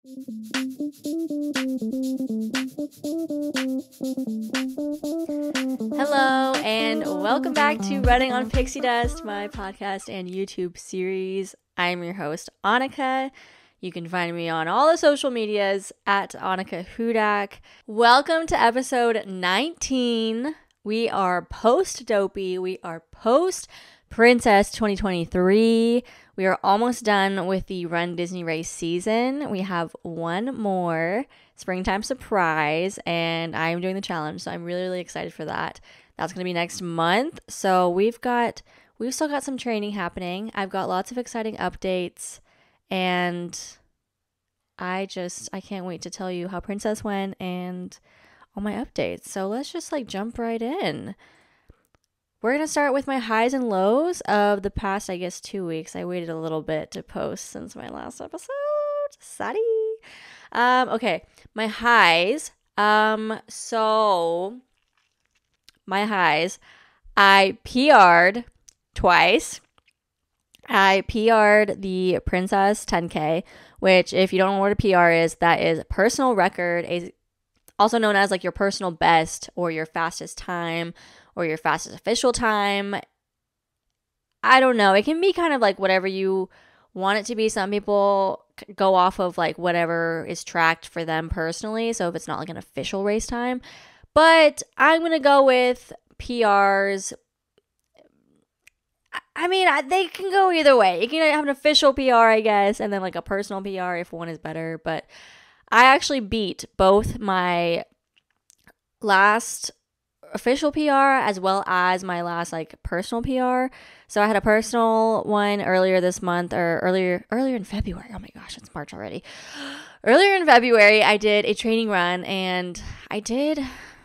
Hello and welcome back to Running on Pixie Dust, my podcast and YouTube series. I'm your host, Annika. You can find me on all the social medias at Annika Hudak. Welcome to episode 19. We are post-dopey. We are post-Princess 2023. We are almost done with the Run Disney race season. We have one more springtime surprise, and I'm doing the challenge, so I'm really, really excited for that. That's going to be next month. So we've still got some training happening. I've got lots of exciting updates, and I can't wait to tell you how Princess went and all my updates. So let's just jump right in. We're going to start with my highs and lows of the past, 2 weeks. I waited a little bit to post since my last episode. Sorry. Okay, my highs. So my highs, I PR'd twice. I PR'd the Princess 10K, which if you don't know what a PR is, that is personal record, also known as your personal best or your fastest time or your fastest official time. I don't know. It can be kind of whatever you want it to be. Some people go off of whatever is tracked for them personally. So if it's not an official race time, but I'm going to go with PRs. I mean, they can go either way. You can have an official PR, I guess, and then a personal PR if one is better. But I actually beat both my last official PR as well as my last personal PR. So I had a personal one earlier this month, or earlier in February. Oh my gosh, it's March already. Earlier in February, I did a training run and I did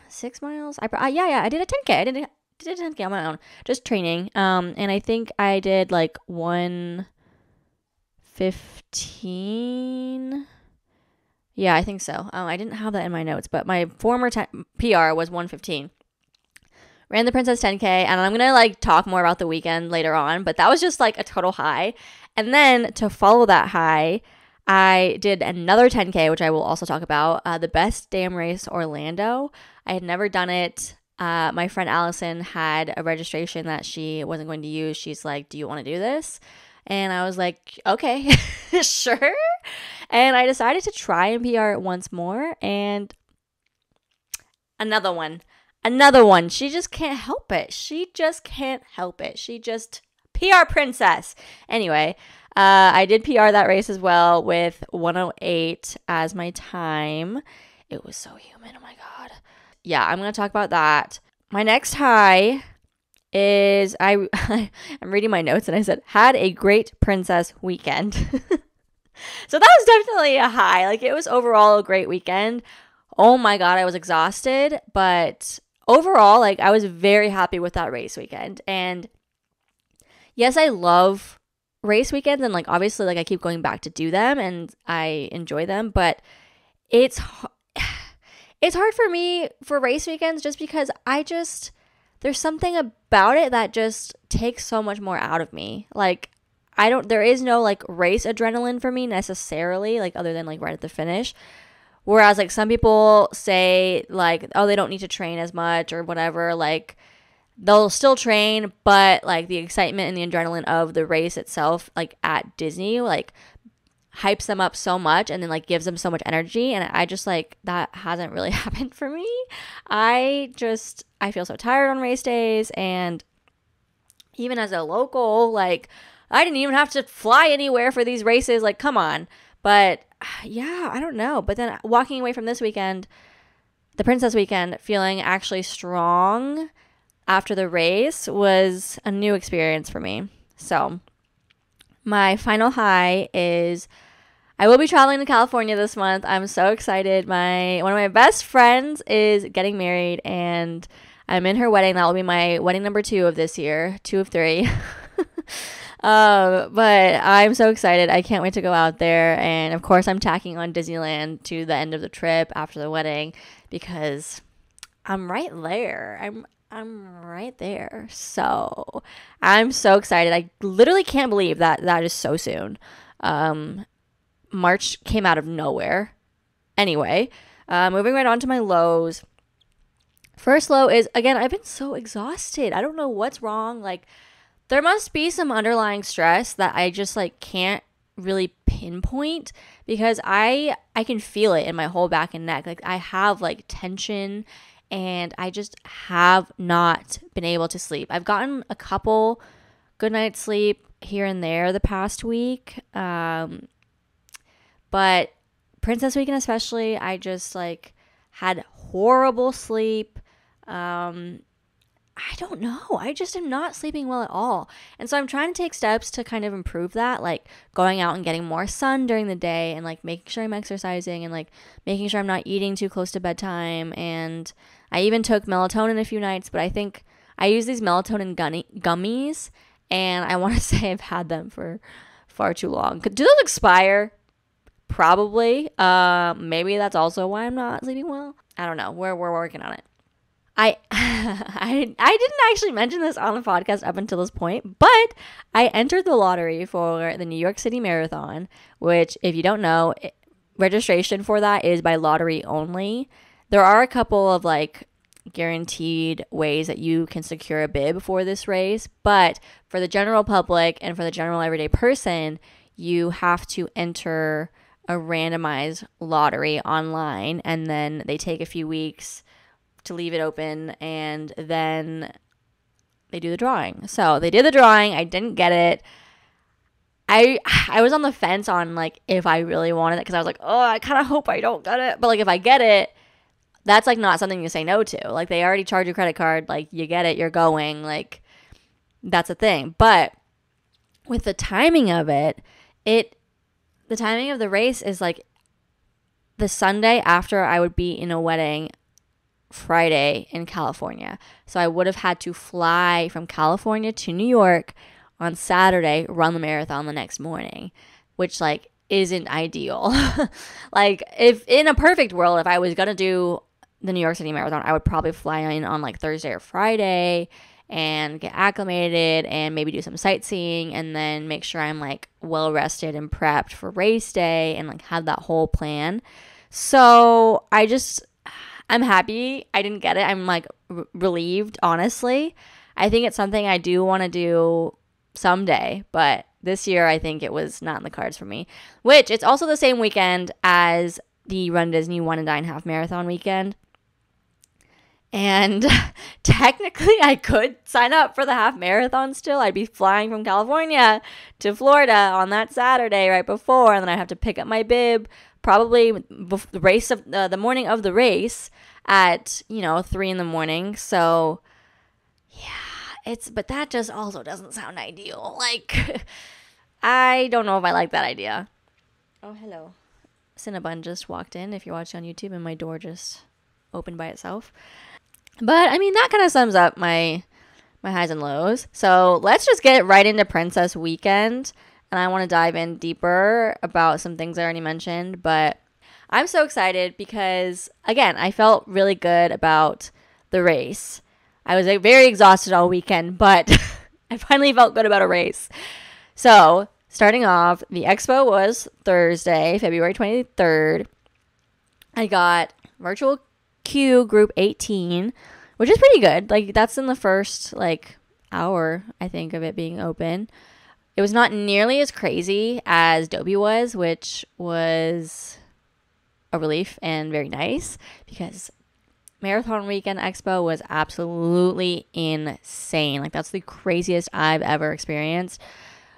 6 miles. I did a 10K. I did a 10K on my own, just training. And I think I did 1:15. Yeah, I think so. I didn't have that in my notes, but my former PR was 1:15. Ran the Princess 10K, and I'm going to talk more about the weekend later on, but that was just a total high. And then to follow that high, I did another 10K, which I will also talk about, the Best Damn Race Orlando. I had never done it. My friend Allison had a registration that she wasn't going to use. She's like, do you want to do this? And I was like, okay, sure. And I decided to try and PR it once more. And another one. She just can't help it. She just PR princess. Anyway, I did PR that race as well with 1:08 as my time. It was so humid. Oh my God. Yeah, I'm going to talk about that. My next high is I'm reading my notes and I said, had a great princess weekend. So that was definitely a high. It was overall a great weekend. Oh my God, I was exhausted, but overall, I was very happy with that race weekend. And yes, I love race weekends, and obviously I keep going back to do them and I enjoy them, but it's hard for me for race weekends just because there's something about it that just takes so much more out of me. There is no race adrenaline for me necessarily, other than right at the finish. Whereas some people say oh, they don't need to train as much or whatever. They'll still train, but the excitement and the adrenaline of the race itself, at Disney, hypes them up so much and then gives them so much energy. And I just that hasn't really happened for me. I feel so tired on race days, and even as a local, I didn't even have to fly anywhere for these races. Come on. But yeah, I don't know. But then walking away from this weekend, the Princess weekend, feeling actually strong after the race was a new experience for me. So my final high is I will be traveling to California this month. I'm so excited. One of my best friends is getting married, and I'm in her wedding. That will be my wedding number 2 of this year, 2 of 3. But I'm so excited. I can't wait to go out there. And of course, I'm tacking on Disneyland to the end of the trip after the wedding because I'm right there. I'm right there. So I'm so excited. I literally can't believe that is so soon. March came out of nowhere. Anyway, moving right on to my lows. First low is, again, I've been so exhausted. I don't know what's wrong. Like, there must be some underlying stress that I just like can't really pinpoint, because I can feel it in my whole back and neck. Like, I have like tension, and I just have not been able to sleep. I've gotten a couple good night's sleep here and there the past week, but Princess Weekend especially, I just like had horrible sleep. I don't know. I just am not sleeping well at all. And so I'm trying to take steps to kind of improve that, like going out and getting more sun during the day, and like making sure I'm exercising, and like making sure I'm not eating too close to bedtime. And I even took melatonin a few nights, but I think I use these melatonin gummies, and I want to say I've had them for far too long. Do those expire? Probably. Maybe that's also why I'm not sleeping well. I don't know. We're working on it. I didn't actually mention this on the podcast up until this point, but I entered the lottery for the New York City Marathon, which, if you don't know, registration for that is by lottery only. There are a couple of like guaranteed ways that you can secure a bib for this race, but for the general public and for the general everyday person, you have to enter a randomized lottery online, and then they take a few weeks to leave it open, and then they do the drawing. So they did the drawing. I didn't get it. I was on the fence on like if I really wanted it, because I was like, oh, I kind of hope I don't get it. But like if I get it, that's like not something you say no to. Like they already charge your credit card. Like you get it, you're going. Like that's a thing. But with the timing of it, the timing of the race is like the Sunday after I would be in a wedding Friday in California. So I would have had to fly from California to New York on Saturday, run the marathon the next morning, which like isn't ideal. Like if in a perfect world, if I was going to do the New York City Marathon, I would probably fly in on like Thursday or Friday and get acclimated and maybe do some sightseeing, and then make sure I'm like well rested and prepped for race day, and like have that whole plan. So I'm happy I didn't get it. I'm like relieved, honestly. I think it's something I do want to do someday, but this year I think it was not in the cards for me. Which it's also the same weekend as the runDisney 1.5 marathon weekend. And technically I could sign up for the half marathon still. I'd be flying from California to Florida on that Saturday right before, and then I'd have to pick up my bib probably the morning of the race at 3 a.m. So yeah, but that just also doesn't sound ideal. Like I don't know if I like that idea. Oh, hello. Cinnabon just walked in, if you're watching on YouTube, and my door just opened by itself. But I mean, that kind of sums up my highs and lows. So let's just get right into Princess Weekend. And I want to dive in deeper about some things I already mentioned. But I'm so excited because, again, I felt really good about the race. I was very exhausted all weekend, but I finally felt good about a race. So starting off, the Expo was Thursday, February 23rd. I got virtual queue group 18, which is pretty good. Like that's in the first like hour, I think, of it being open. It was not nearly as crazy as Dopey was, which was a relief and very nice, because Marathon Weekend Expo was absolutely insane. Like that's the craziest I've ever experienced,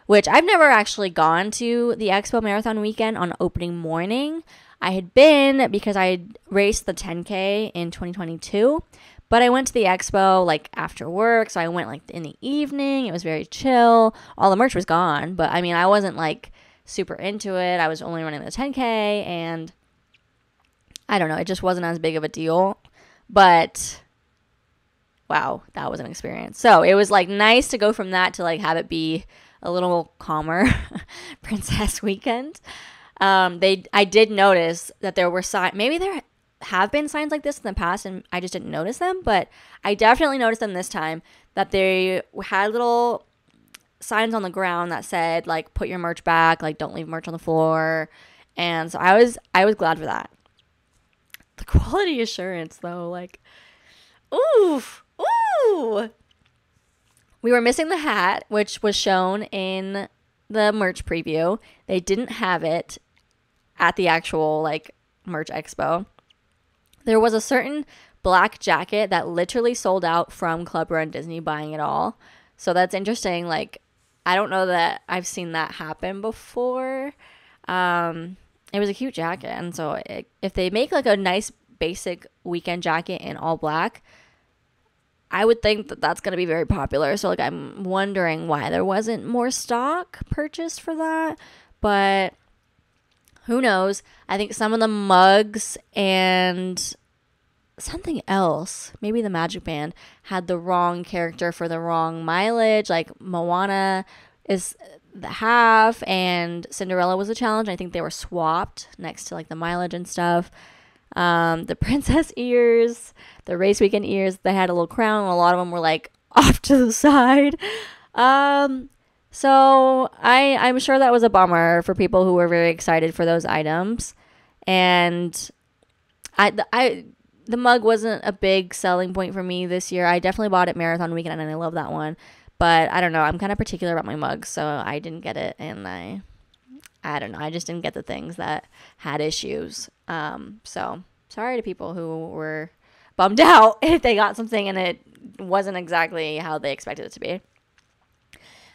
which I've never actually gone to the Expo Marathon Weekend on opening morning. I had been because I had raced the 10K in 2022, but I went to the Expo like after work, so I went like in the evening. It was very chill. All the merch was gone, but I mean, I wasn't like super into it. I was only running the 10K, and I don't know, it just wasn't as big of a deal. But wow, that was an experience. So it was like nice to go from that to like have it be a little calmer Princess Weekend. I did notice that there were signs. Maybe there have been signs like this in the past and I just didn't notice them, but I definitely noticed them this time, that they had little signs on the ground that said like put your merch back, like don't leave merch on the floor, And so I was glad for that. The quality assurance though, like, oof, ooh. We were missing the hat, which was shown in the merch preview. They didn't have it at the actual like merch expo. There was a certain black jacket that literally sold out from Club runDisney buying it all. So that's interesting. Like, I don't know that I've seen that happen before. It was a cute jacket. And so if they make like a nice basic weekend jacket in all black, I would think that that's going to be very popular. So like, I'm wondering why there wasn't more stock purchased for that. But who knows? I think some of the mugs and something else, maybe the Magic Band, had the wrong character for the wrong mileage. Like Moana is the half and Cinderella was a challenge. I think they were swapped next to like the mileage and stuff. The princess ears, the race weekend ears, they had a little crown and a lot of them were like off to the side. So I'm sure that was a bummer for people who were very excited for those items. And the mug wasn't a big selling point for me this year. I definitely bought it Marathon Weekend and I love that one. But I don't know. I'm kind of particular about my mugs, so I didn't get it. And I don't know. I just didn't get the things that had issues. So sorry to people who were bummed out if they got something and it wasn't exactly how they expected it to be.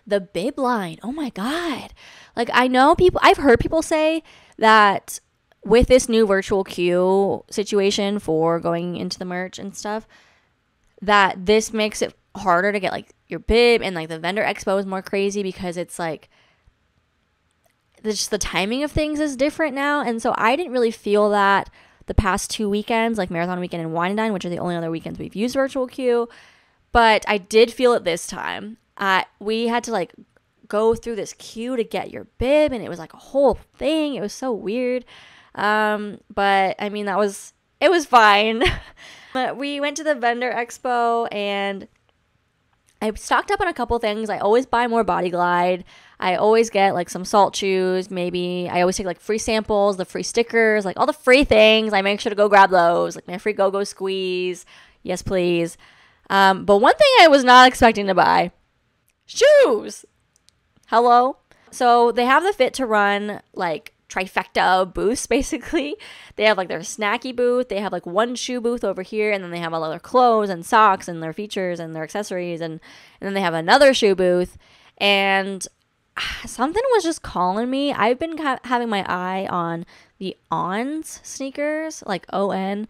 The bib line. Oh my God. Like, I know I've heard people say that with this new virtual queue situation for going into the merch and stuff, that this makes it harder to get like your bib, and like the vendor expo is more crazy because it's like just the timing of things is different now. And so I didn't really feel that the past 2 weekends, like Marathon Weekend and Wine and Dine, which are the only other weekends we've used virtual queue, but I did feel it this time. We had to like go through this queue to get your bib, and it was like a whole thing. It was so weird. But I mean, it was fine. But we went to the vendor expo and I stocked up on a couple things. I always buy more Body Glide. I always get like some salt chews. Maybe I always take like free samples, the free stickers, like all the free things. I make sure to go grab those, like my free Go-Go Squeeze. Yes, please. But one thing I was not expecting to buy, shoes. Hello. So they have the Fit to Run like trifecta booths basically. They have like their snacky booth, they have like one shoe booth over here, and then they have all their clothes and socks and their features and their accessories, and then they have another shoe booth. And something was just calling me. I've been having my eye on the Ons sneakers, like ON.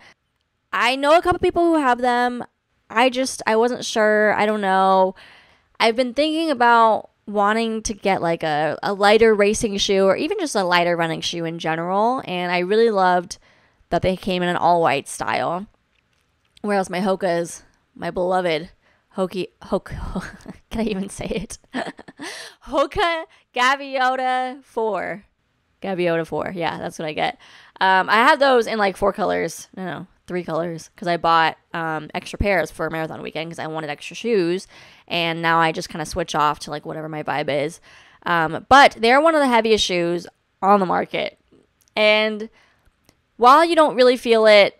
I know a couple people who have them. I wasn't sure. I don't know. I've been thinking about wanting to get like a lighter racing shoe or even just a lighter running shoe in general. And I really loved that they came in an all white style. Whereas my Hoka's, my beloved Hoka, can I even say it? Hoka Gaviota 4. Gaviota 4. Yeah, that's what I get. I have those in like 4 colors. No, 3 colors, because I bought extra pairs for Marathon Weekend because I wanted extra shoes, and now I just kind of switch off to like whatever my vibe is. But they're one of the heaviest shoes on the market, and while you don't really feel it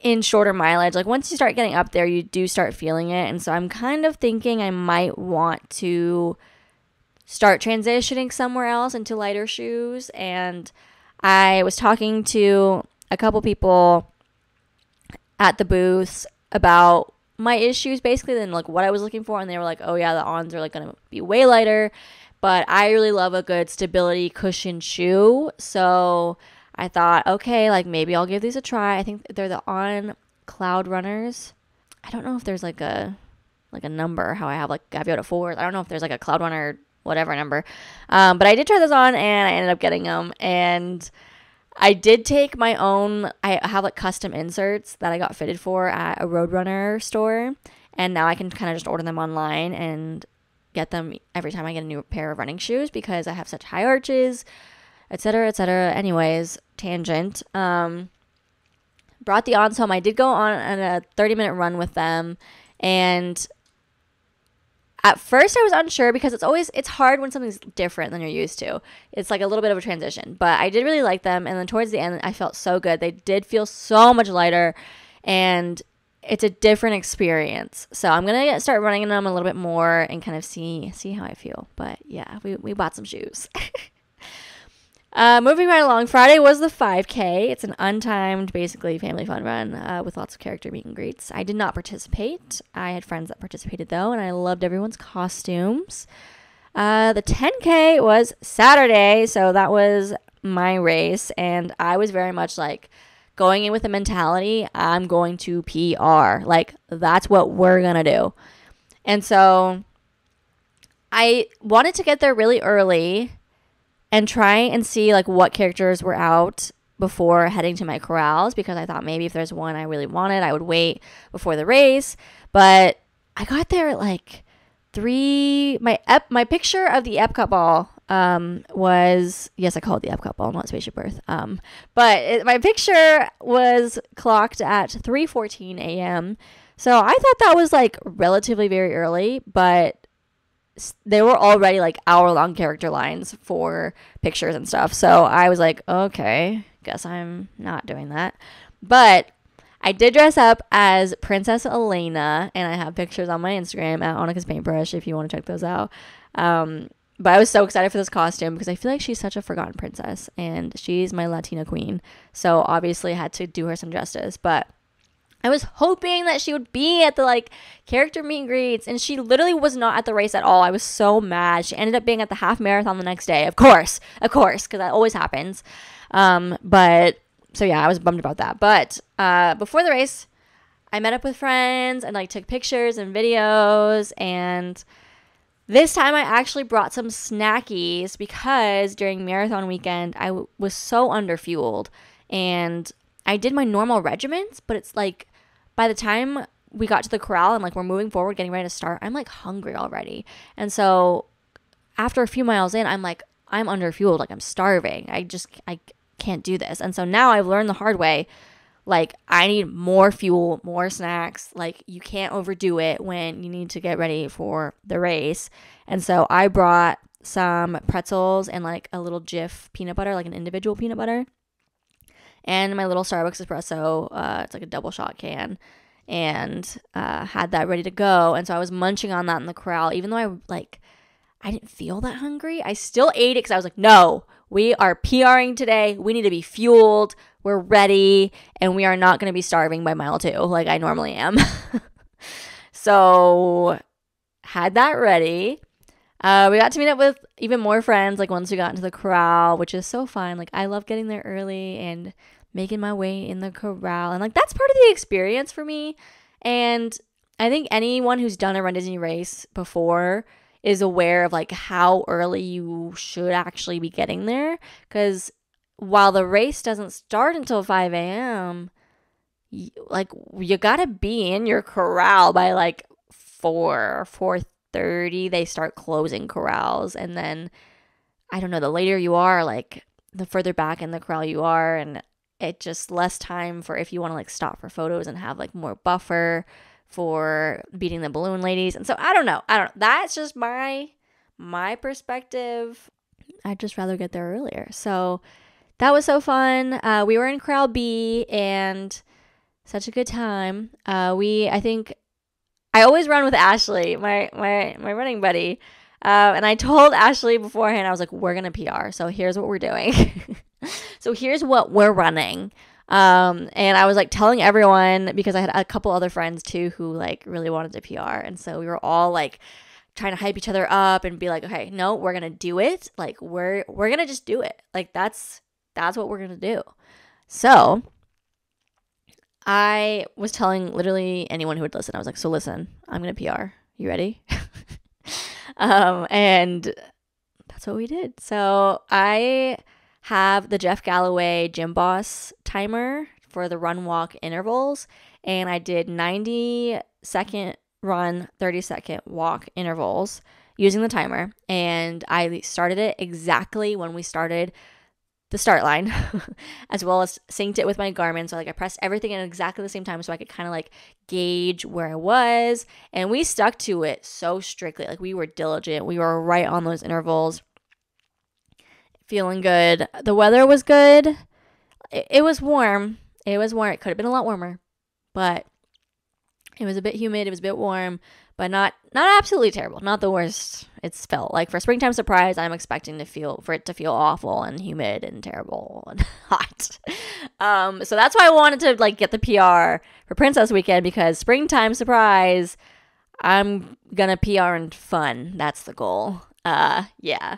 in shorter mileage, like once you start getting up there, you do start feeling it. And so I'm kind of thinking I might want to start transitioning somewhere else into lighter shoes. And I was talking to a couple people at the booths about my issues basically, and like what I was looking for, and they were like, oh yeah, the Ons are like gonna be way lighter, but I really love a good stability cushion shoe. So I thought, okay, like maybe I'll give these a try. I think they're the On Cloud Runners. I don't know if there's like a number, how I have like Gaviota 4. I don't know if there's like a Cloud Runner whatever number. But I did try those on and I ended up getting them. And I did take my own, I have like custom inserts that I got fitted for at a Roadrunner store. And now I can kind of just order them online and get them every time I get a new pair of running shoes because I have such high arches, etc., etc. Anyways, tangent. Brought the Ons home. I did go on a 30-minute run with them, and At first I was unsure because it's hard when something's different than you're used to. It's like a little bit of a transition, but I did really like them. And then towards the end, I felt so good. They did feel so much lighter, and it's a different experience. So I'm going to start running them a little bit more and kind of see how I feel. But yeah, we bought some shoes. Moving right along, Friday was the 5K. It's an untimed, basically, family fun run with lots of character meet and greets. I did not participate. I had friends that participated, though, and I loved everyone's costumes. The 10K was Saturday, so that was my race, and I was very much like going in with the mentality, I'm going to PR. Like, that's what we're going to do. And so I wanted to get there really early and try and see like what characters were out before heading to my corrals, because I thought maybe if there's one I really wanted, I would wait before the race. But I got there at like 3. My picture of the Epcot ball was, yes, I call it the Epcot ball, not Spaceship Earth. But my picture was clocked at 3:14 a.m. So I thought that was like relatively very early, but they were already like hour-long character lines for pictures and stuff. So I was like, okay, guess I'm not doing that. But I did dress up as Princess Elena, and I have pictures on my Instagram at Annika's Paintbrush if you want to check those out. But I was so excited for this costume because I feel like she's such a forgotten princess, and she's my Latina queen. So obviously I had to do her some justice. But I was hoping that she would be at the like character meet and greets, and she literally was not at the race at all. I was so mad. She ended up being at the half marathon the next day. Of course, because that always happens. But so yeah, I was bummed about that. But before the race, I met up with friends and like took pictures and videos, and this time I actually brought some snackies because during marathon weekend I was so underfueled, and I did my normal regimens, but it's like by the time we got to the corral and like we're moving forward, getting ready to start, I'm like hungry already. And so after a few miles in, I'm like, I'm underfueled, like I'm starving. I can't do this. And so now I've learned the hard way, like I need more fuel, more snacks. Like you can't overdo it when you need to get ready for the race. And so I brought some pretzels and like a little Jif peanut butter, like an individual peanut butter, and my little Starbucks espresso. It's like a double shot can, and had that ready to go. And so I was munching on that in the corral, even though I didn't feel that hungry. I still ate it because I was like, no, we are PRing today. We need to be fueled. We're ready, and we are not going to be starving by mile 2 like I normally am. So had that ready. We got to meet up with even more friends, like once we got into the corral, which is so fun. Like I love getting there early and making my way in the corral, and like that's part of the experience for me. And I think anyone who's done a runDisney race before is aware of like how early you should actually be getting there, because while the race doesn't start until 5 a.m., like you gotta be in your corral by like 4:30. They start closing corrals, and then I don't know, the later you are, like the further back in the corral you are, and it just less time for if you want to like stop for photos and have like more buffer for beating the balloon ladies. And so I don't know. That's just my perspective. I'd just rather get there earlier. So that was so fun. We were in Corral B, and such a good time. I think I always run with Ashley, my running buddy. And I told Ashley beforehand, I was like, we're going to PR. So here's what we're doing. So here's what we're running. And I was like telling everyone, because I had a couple other friends too who like really wanted to PR. And so we were all like trying to hype each other up and be like, okay, no, we're going to do it. Like we're going to just do it. Like that's what we're going to do. So I was telling literally anyone who would listen, I was like, so listen, I'm going to PR. You ready? And that's what we did. So I have the Jeff Galloway Gym Boss timer for the run walk intervals, and I did 90-second run, 30-second walk intervals using the timer, and I started it exactly when we started the start line, as well as synced it with my Garmin. So like I pressed everything at exactly the same time so I could kind of like gauge where I was. And we stuck to it so strictly. Like we were diligent. We were right on those intervals. Feeling good. The weather was good. It was warm. It was warm. It could have been a lot warmer, but it was a bit humid. It was a bit warm, but not absolutely terrible. Not the worst it's felt. Like for springtime surprise, I'm expecting for it to feel awful and humid and terrible and hot. So that's why I wanted to like get the PR for Princess Weekend, because springtime surprise, I'm gonna PR and fun. That's the goal. Yeah.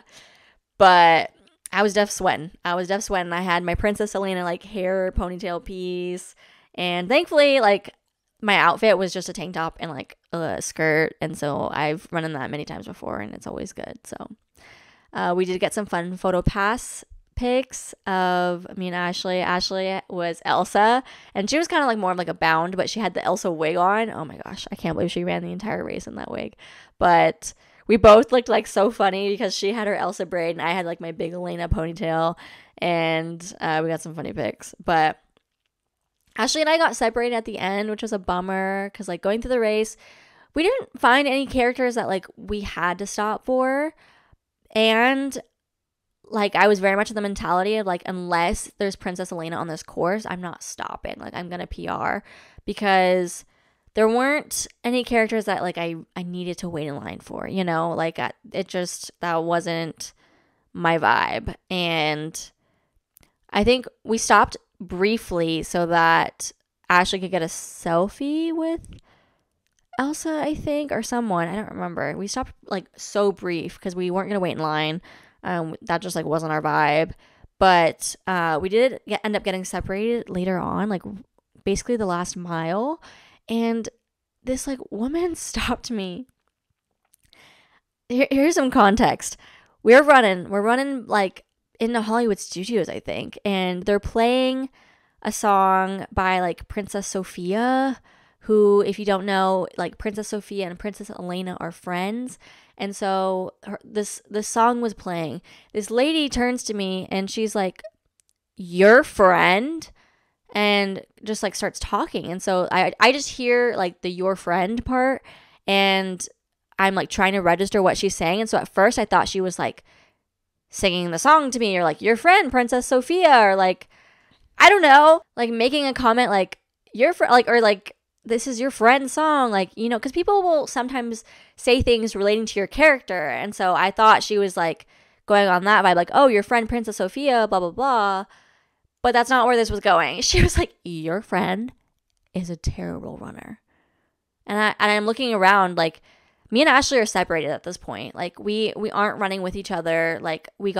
But I was def sweating. I had my Princess Elena like hair ponytail piece, and thankfully like my outfit was just a tank top and like a skirt, and so I've run in that many times before, and it's always good. So we did get some fun photo pass pics of me and Ashley. Ashley was Elsa, and she was kind of like more of like a bound, but she had the Elsa wig on. Oh my gosh, I can't believe she ran the entire race in that wig. But we both looked like so funny because she had her Elsa braid and I had like my big Elena ponytail, and we got some funny pics. But Ashley and I got separated at the end, which was a bummer because like going through the race, we didn't find any characters that like we had to stop for. And like I was very much in the mentality of like, unless there's Princess Elena on this course, I'm not stopping. Like I'm going to PR, because there weren't any characters that like I needed to wait in line for, you know, like that wasn't my vibe. And I think we stopped briefly so that Ashley could get a selfie with Elsa, I think, or someone. I don't remember. We stopped like so brief because we weren't going to wait in line. That just like wasn't our vibe. But we did end up getting separated later on, like basically the last mile. And this like woman stopped me. Here's some context. We're running like in the Hollywood Studios, I think, and they're playing a song by like Princess Sophia, who, if you don't know, like Princess Sophia and Princess Elena are friends. And so this song was playing. This lady turns to me and she's like, "Your friend?" And just like starts talking. And so I just hear like the "your friend" part, and I'm like trying to register what she's saying. And so at first I thought she was like singing the song to me, or like "your friend Princess Sophia," or like, I don't know, like making a comment like "your friend," like, or like, "this is your friend's song," like, you know, because people will sometimes say things relating to your character. And so I thought she was like going on that vibe, like, "Oh, your friend Princess Sophia, blah blah blah." But that's not where this was going. She was like, "Your friend is a terrible runner." And I'm looking around, like, me and Ashley are separated at this point. Like we aren't running with each other. Like we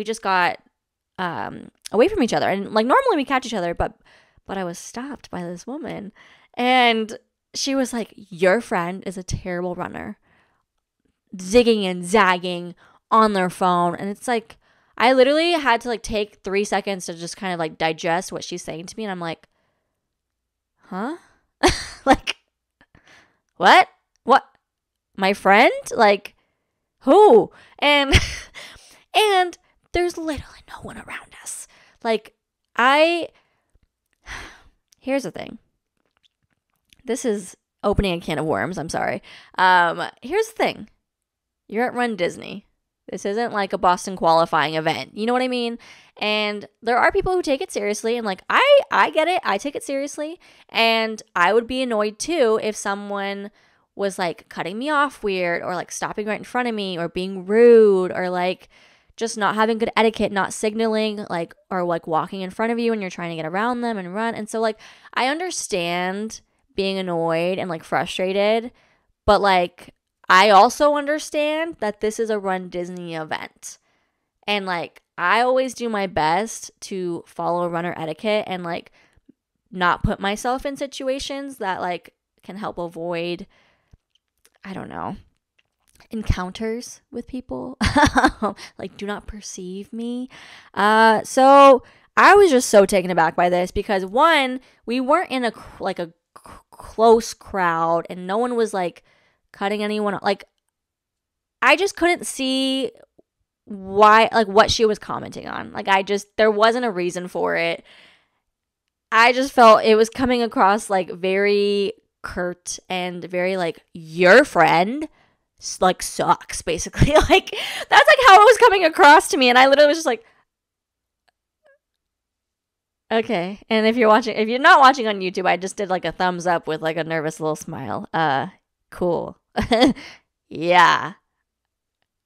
just got away from each other. And like normally we catch each other, but I was stopped by this woman, and she was like, "Your friend is a terrible runner," zigging and zagging on their phone. And it's like, I literally had to like take 3 seconds to just kind of like digest what she's saying to me. And I'm like, huh? Like, what? My friend? Like, who? And there's literally no one around us. Like, here's the thing. This is opening a can of worms. I'm sorry. Here's the thing. You're at runDisney. This isn't like a Boston qualifying event. You know what I mean? And there are people who take it seriously. And like, I get it. I take it seriously. And I would be annoyed too if someone was like cutting me off weird, or like stopping right in front of me, or being rude, or like just not having good etiquette, not signaling, like, or like walking in front of you and you're trying to get around them and run. And so like, I understand being annoyed and like frustrated, but like, I also understand that this is a runDisney event. And like, I always do my best to follow runner etiquette and like not put myself in situations that like can help avoid, I don't know, encounters with people. Like, do not perceive me. So I was just so taken aback by this because, one, we weren't in a close crowd and no one was like cutting anyone. Like, I just couldn't see why, like what she was commenting on. Like there wasn't a reason for it. I just felt it was coming across like very curt and very like, your friend like sucks, basically. Like that's like how it was coming across to me, and I literally was just like, okay. And if you're not watching on YouTube, I just did like a thumbs up with like a nervous little smile. Cool. Yeah.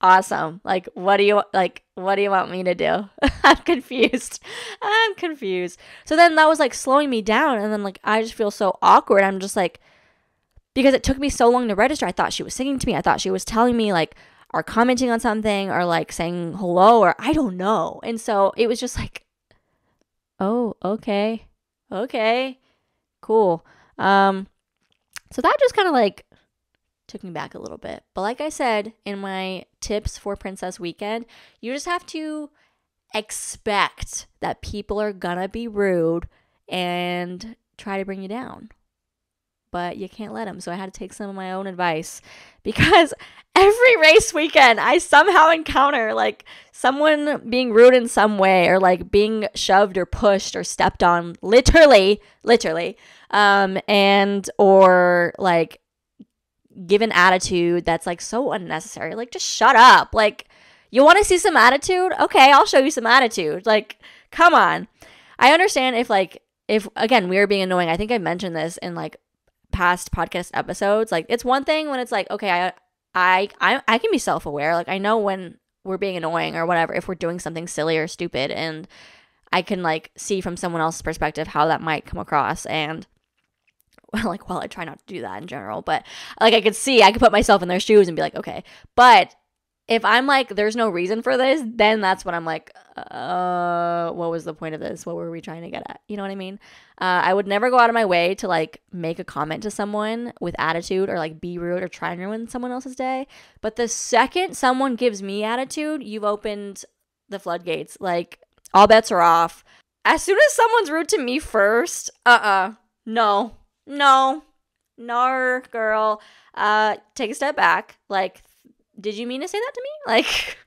Awesome. Like what do you want me to do? I'm confused. So then that was like slowing me down, and then like I just feel so awkward. I'm just like, because it took me so long to register. I thought she was singing to me. I thought she was telling me like, or commenting on something, or like saying hello, or I don't know. And so it was just like, oh, okay, cool. So that just kind of like took me back a little bit. But like I said in my tips for Princess Weekend, you just have to expect that people are gonna be rude and try to bring you down. But you can't let them. So I had to take some of my own advice, because every race weekend I somehow encounter like someone being rude in some way, or like being shoved or pushed or stepped on, literally, and or like given attitude that's like so unnecessary. Like, just shut up. Like, you want to see some attitude? Okay, I'll show you some attitude. Like, come on. I understand if again, we are being annoying. I think I mentioned this in like past podcast episodes. Like, it's one thing when it's like, okay, I can be self-aware. Like, I know when we're being annoying or whatever, if we're doing something silly or stupid, and I can like see from someone else's perspective how that might come across. And well, I try not to do that in general, but like I could put myself in their shoes and be like, okay. But if I'm like, there's no reason for this, then that's when I'm like, what was the point of this? What were we trying to get at? You know what I mean? I would never go out of my way to like make a comment to someone with attitude, or like be rude or try and ruin someone else's day. But the second someone gives me attitude, you've opened the floodgates. Like, all bets are off. As soon as someone's rude to me first, no, girl. Take a step back. Like, did you mean to say that to me? Like,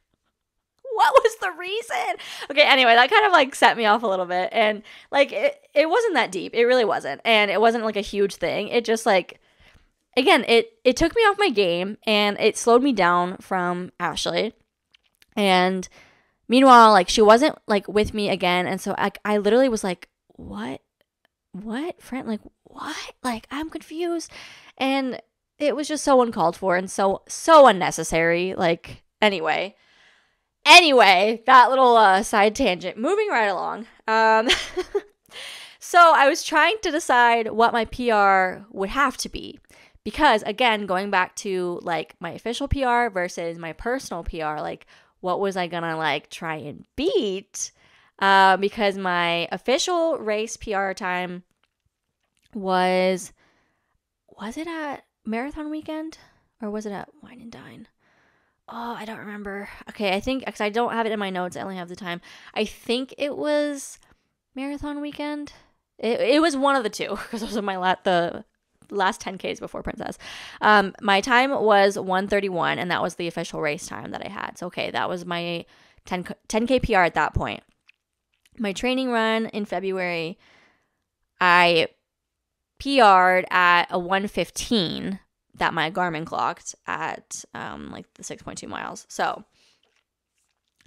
what was the reason? Okay, anyway, that kind of like set me off a little bit. And like, it wasn't that deep. It really wasn't. And it wasn't like a huge thing. It just like, again, it took me off my game, and it slowed me down from Ashley. And meanwhile, like, she wasn't like with me again. And so I literally was like, what, friend? Like, what? Like, I'm confused. And it was just so uncalled for and so unnecessary. Like, anyway, that little side tangent. Moving right along. So I was trying to decide what my PR would have to be, because again, going back to like my official PR versus my personal PR, like, what was I gonna like try and beat? Because my official race PR time was it at Marathon Weekend, or was it at Wine and Dine? Oh, I don't remember. Okay, I think, because I don't have it in my notes, I only have the time. I think it was Marathon Weekend. It was one of the two, because those are the last 10Ks before Princess. My time was 1:31, and that was the official race time that I had. So, okay, that was my 10K PR at that point. My training run in February, I PR'd at a 1:15 that my Garmin clocked at like the 6.2 miles. So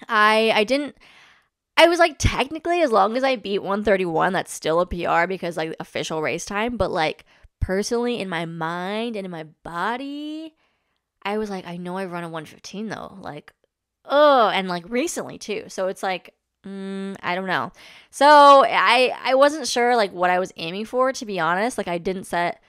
I was like, technically, as long as I beat 1:31, that's still a PR, because like official race time. But like, personally, in my mind and in my body, I was like, I know I run a 1:15 though. Like, oh, and like recently too. So it's like, I don't know. So I wasn't sure like what I was aiming for, to be honest. Like, I didn't set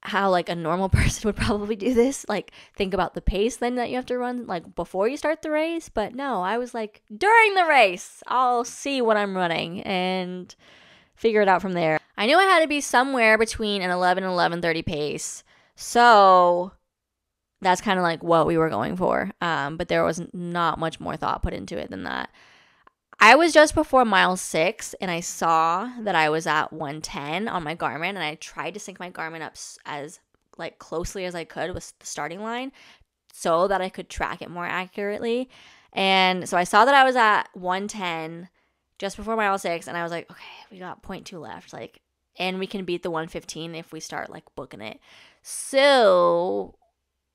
how like a normal person would probably do this. Like, think about the pace then that you have to run like before you start the race. But no, I was like, during the race, I'll see what I'm running and figure it out from there. I knew I had to be somewhere between an 11 and 11:30 pace. So that's kind of like what we were going for. But there was not much more thought put into it than that. I was just before mile 6, and I saw that I was at 1:10 on my Garmin, and I tried to sync my Garmin up as like closely as I could with the starting line so that I could track it more accurately. And so I saw that I was at 110 just before mile 6, and I was like, okay, we got 0.2 left, like, and we can beat the 115 if we start like booking it. So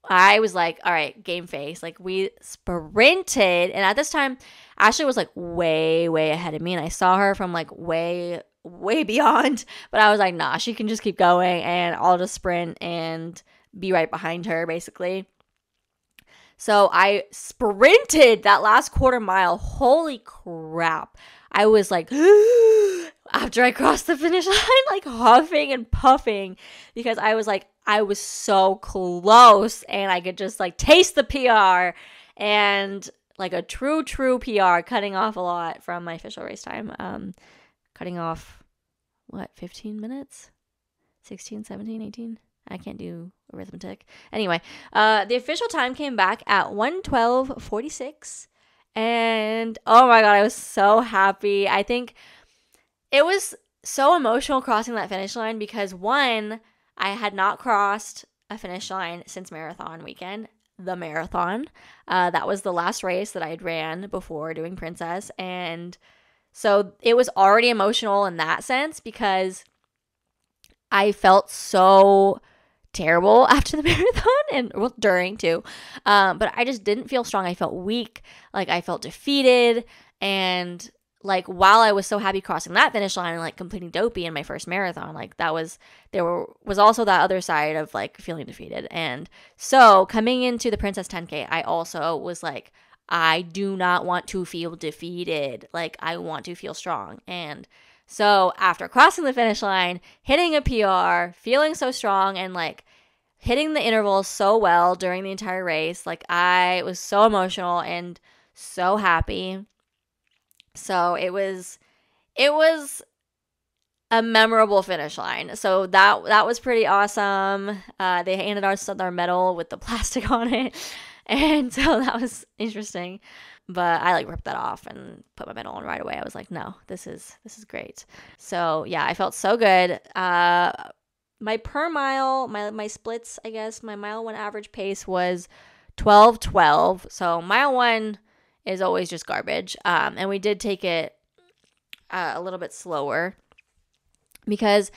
I was like, all right, game face. Like, we sprinted, and at this time Ashley was like way ahead of me, and I saw her from like way beyond, but I was like, nah, she can just keep going and I'll just sprint and be right behind her, basically. So I sprinted that last quarter mile. Holy crap. I was like, after I crossed the finish line, like huffing and puffing, because I was like, I was so close, and I could just like taste the PR, and like a true PR, cutting off a lot from my official race time. Cutting off, what, 15 minutes? 16, 17, 18? I can't do arithmetic. Anyway, the official time came back at 1:12:46. And oh my God, I was so happy. I think it was so emotional crossing that finish line because, one, I had not crossed a finish line since marathon weekend, the marathon. That was the last race that I had ran before doing Princess. And so it was already emotional in that sense because I felt so terrible after the marathon and well, during too. But I just didn't feel strong. I felt weak. Like, I felt defeated. And like, while I was so happy crossing that finish line and like completing dopey in my first marathon, like there was also that other side of like feeling defeated. And so coming into the Princess 10K, I also was like, I do not want to feel defeated. Like, I want to feel strong. And so after crossing the finish line, hitting a PR, feeling so strong, and like hitting the intervals so well during the entire race, like I was so emotional and so happy. So it was a memorable finish line. So that was pretty awesome. They handed us our medal with the plastic on it. And so that was interesting. But I like ripped that off and put my medal on right away. I was like, no, this is great. So yeah, I felt so good. My per mile, my splits, I guess, my mile 1 average pace was 12:12. So mile 1 is always just garbage. And we did take it a little bit slower because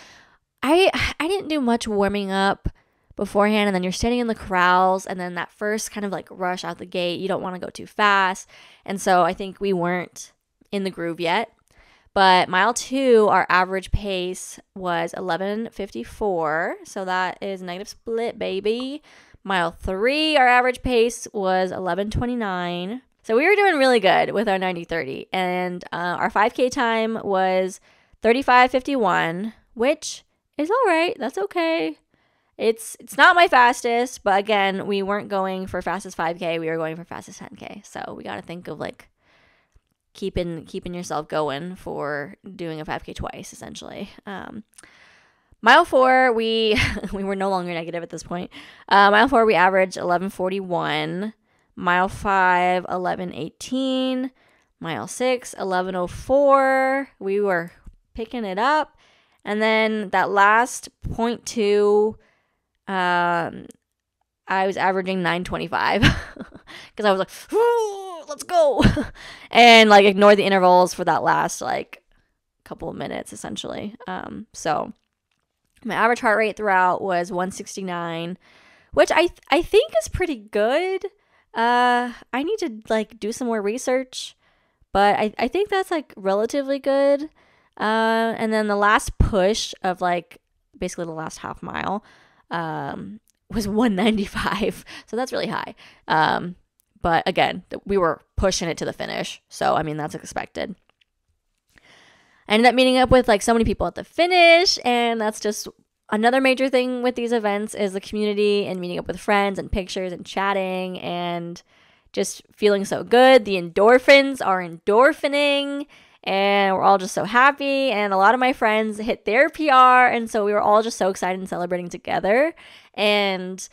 I didn't do much warming up beforehand, and then you're standing in the corrals, and then that first kind of like rush out the gate, you don't want to go too fast, and so I think we weren't in the groove yet. But mile 2, our average pace was 11:54, so that is negative split, baby. Mile 3, our average pace was 11:29, so we were doing really good with our 90/30, and our 5K time was 35:51, which is all right. That's okay. It's not my fastest, but again, we weren't going for fastest 5K. We were going for fastest 10K. So we got to think of like keeping yourself going for doing a 5K twice, essentially. Mile 4, we were no longer negative at this point. Mile 4, we averaged 11:41. Mile 5, 11:18. Mile 6, 11:04. We were picking it up. And then that last 0.2, I was averaging 9:25 because I was like, let's go. And like ignore the intervals for that last like couple of minutes, essentially. So my average heart rate throughout was 169, which I think is pretty good. I need to like do some more research, but I think that's like relatively good. And then the last push of like basically the last half mile was 195, so that's really high. But again, we were pushing it to the finish, so I mean that's expected. I ended up meeting up with like so many people at the finish, and that's just another major thing with these events is the community and meeting up with friends and pictures and chatting and just feeling so good. The endorphins are endorphining, and we're all just so happy. And a lot of my friends hit their PR, and so we were all just so excited and celebrating together and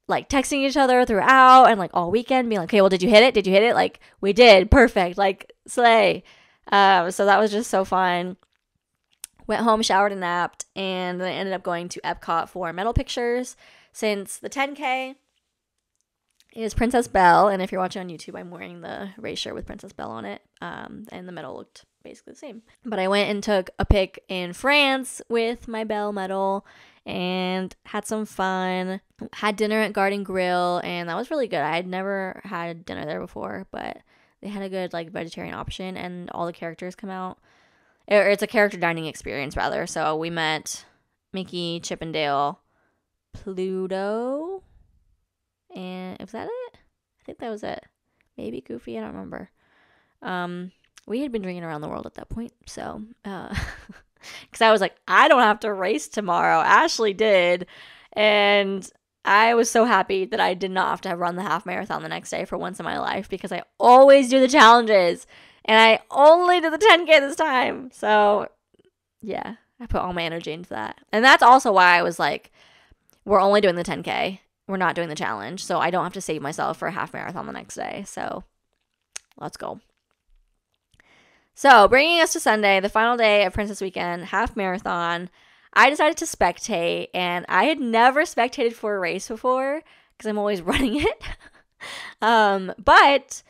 like texting each other throughout and like all weekend being like, okay, well, did you hit it? Did you hit it? Like, we did. Perfect. Like, slay. So that was just so fun. Went home, showered and napped, and then I ended up going to Epcot for medal pictures since the 10K is Princess Belle. And if you're watching on YouTube, I'm wearing the race shirt with Princess Belle on it. And the medal looked basically the same. But I went and took a pic in France with my Belle medal and had some fun. Had dinner at Garden Grill, and that was really good. I had never had dinner there before, but they had a good like vegetarian option, and all the characters come out. It's a character dining experience, rather. So we met Mickey, Chip and Dale, Pluto, and was that it? I think that was it. Maybe Goofy, I don't remember. We had been drinking around the world at that point, so because I was like, I don't have to race tomorrow. Ashley did, and I was so happy that I did not have to run the half marathon the next day for once in my life, because I always do the challenges, and I only did the 10K this time. So yeah, I put all my energy into that, and that's also why I was like, we're only doing the 10K. We're not doing the challenge, so I don't have to save myself for a half marathon the next day. So let's go. So, bringing us to Sunday, the final day of Princess Weekend, half marathon, I decided to spectate, and I had never spectated for a race before because I'm always running it. But,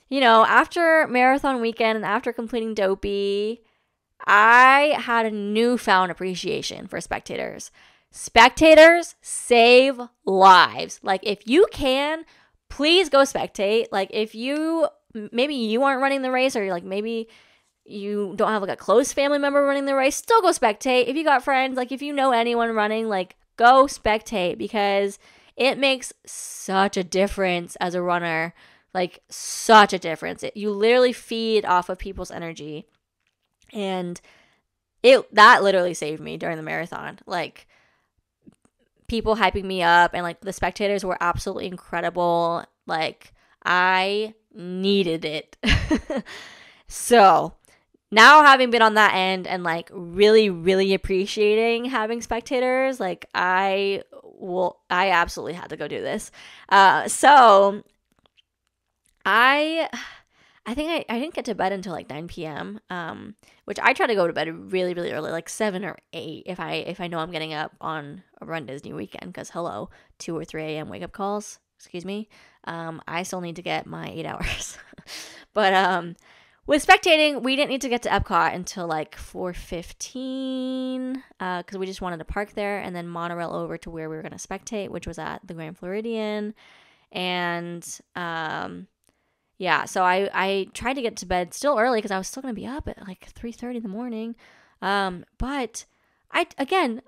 you know, after marathon weekend and after completing Dopey, I had a newfound appreciation for spectators. Spectators save lives. Like, if you can, please go spectate. Like, if maybe you aren't running the race, or like maybe you don't have like a close family member running the race, still go spectate. If you got friends, like if you know anyone running, like go spectate, because it makes such a difference as a runner. Like such a difference. You literally feed off of people's energy, and that literally saved me during the marathon. Like people hyping me up, and like the spectators were absolutely incredible. Like I needed it. So now, having been on that end and like really, really appreciating having spectators, like I absolutely had to go do this. So I think I didn't get to bed until like 9 p.m. Which I try to go to bed really, really early, like 7 or 8 if I know I'm getting up on a runDisney weekend, because 2 or 3 a.m. wake up calls. Excuse me. I still need to get my 8 hours. But with spectating, we didn't need to get to Epcot until like 4:15, because we just wanted to park there and then monorail over to where we were going to spectate, which was at the Grand Floridian. And yeah, so I tried to get to bed still early because I was still going to be up at like 3:30 in the morning. But I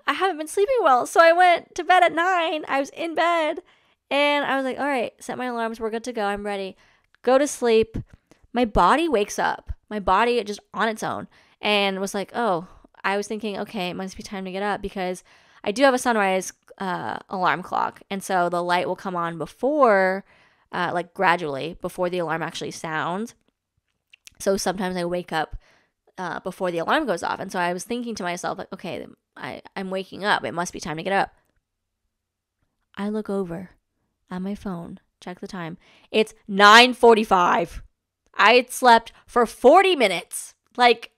haven't been sleeping well, so I went to bed at 9. I was in bed, and I was like, all right, set my alarms. We're good to go. I'm ready. Go to sleep. My body wakes up. My body just on its own, and was like, oh, I was thinking, okay, it must be time to get up, because I do have a sunrise alarm clock. And so the light will come on before, like gradually before the alarm actually sounds. So sometimes I wake up before the alarm goes off. And so I was thinking to myself, like, okay, I'm waking up. It must be time to get up. I look over at my phone, check the time. It's 9:45. I had slept for 40 minutes. Like,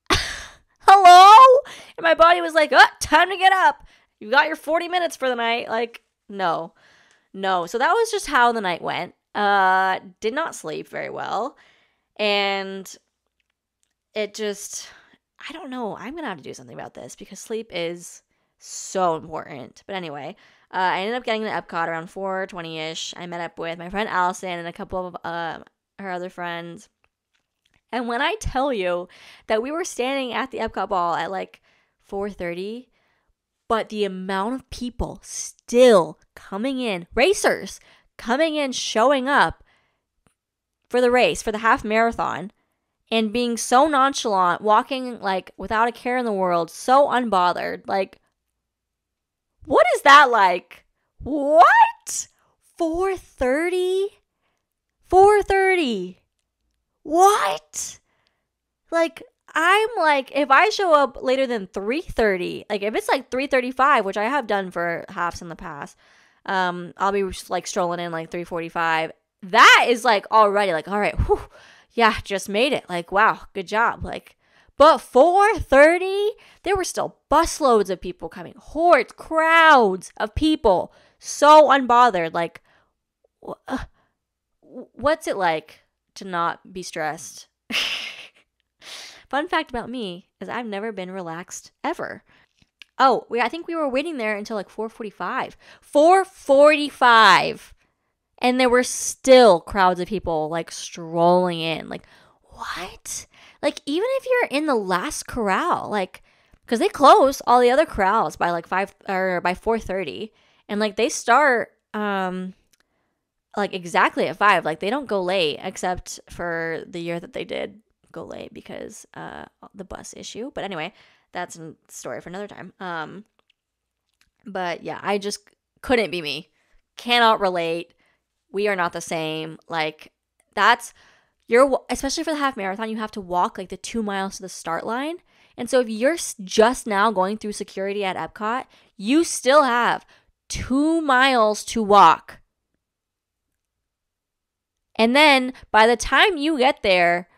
hello? And my body was like, oh, time to get up. You got your 40 minutes for the night. Like, no. So that was just how the night went. Did not sleep very well. And it just, I don't know. I'm going to have to do something about this, because sleep is so important. But anyway, I ended up getting to Epcot around 4:20-ish. I met up with my friend Allison and a couple of her other friends. And when I tell you that we were standing at the Epcot ball at like 4:30, but the amount of people still coming in, racers coming in, showing up for the race, for the half marathon, and being so nonchalant, walking like without a care in the world, so unbothered. Like, what is that like? What? 4:30? 4:30. What? Like, I'm like, if I show up later than 3:30, like if it's like 3:35, which I have done for halves in the past, I'll be like strolling in like 3:45. That is like already like, all right, whew, yeah, just made it. Like, wow, good job. Like, but 4:30, there were still busloads of people coming, hordes, crowds of people, so unbothered. Like, what's it like to not be stressed? Fun fact about me is I've never been relaxed ever. Oh, I think we were waiting there until like 4:45. 4:45. And there were still crowds of people like strolling in. Like, what? Like, even if you're in the last corral, like, because they close all the other corrals by like 5 or by 4:30, and like they start like exactly at 5. Like, they don't go late, except for the year that they did go late because the bus issue. But anyway, that's a story for another time. But yeah, I just couldn't be me. Cannot relate. We are not the same. Like, that's especially for the half marathon, you have to walk like the 2 miles to the start line. And so if you're just now going through security at Epcot, you still have 2 miles to walk. And then by the time you get there,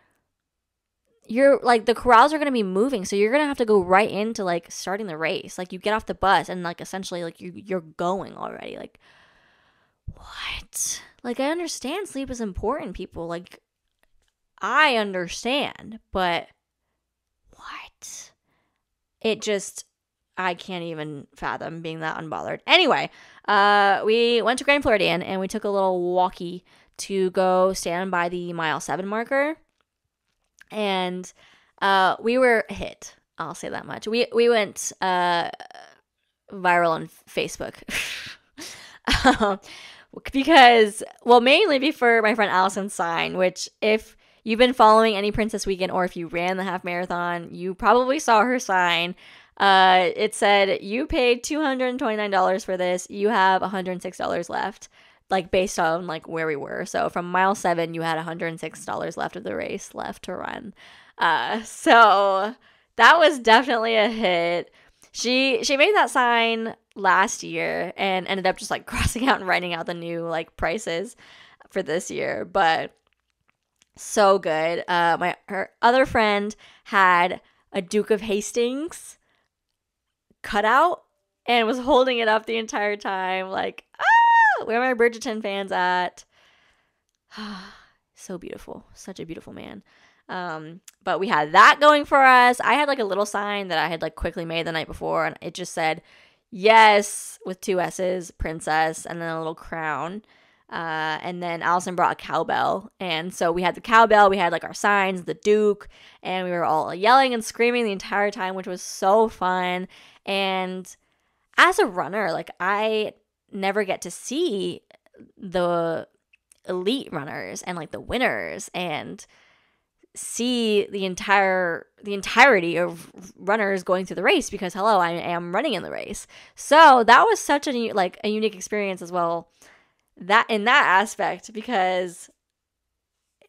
you're like, the corrals are going to be moving. So you're going to have to go right into like starting the race. Like, you get off the bus and like essentially like you're going already. Like, what? Like, I understand sleep is important, people. Like, I understand, but what? It just, I can't even fathom being that unbothered. Anyway, we went to Grand Floridian and we took a little walkie to go stand by the mile 7 marker. And we were hit. I'll say that much. We went viral on Facebook. Because, well, mainly for my friend Allison's sign, which if you've been following any Princess Weekend or if you ran the half marathon, you probably saw her sign. It said, you paid $229 for this. You have $106 left, like based on like where we were. So from mile 7, you had $106 left of the race left to run. So that was definitely a hit. She made that sign last year and ended up just like crossing out and writing out the new like prices for this year, but so good. Her other friend had a Duke of Hastings cutout and was holding it up the entire time, like, where are my Bridgerton fans at? So beautiful, such a beautiful man. But we had that going for us. I had like a little sign that I had like quickly made the night before, and it just said yes with 2 S's, princess, and then a little crown. And then Allison brought a cowbell, and so we had the cowbell, we had like our signs, the Duke, and we were all yelling and screaming the entire time, which was so fun. And as a runner, like, I never get to see the elite runners and like the winners and see the entirety of runners going through the race, because hello, I am running in the race. So that was such a unique experience as well, that in that aspect, because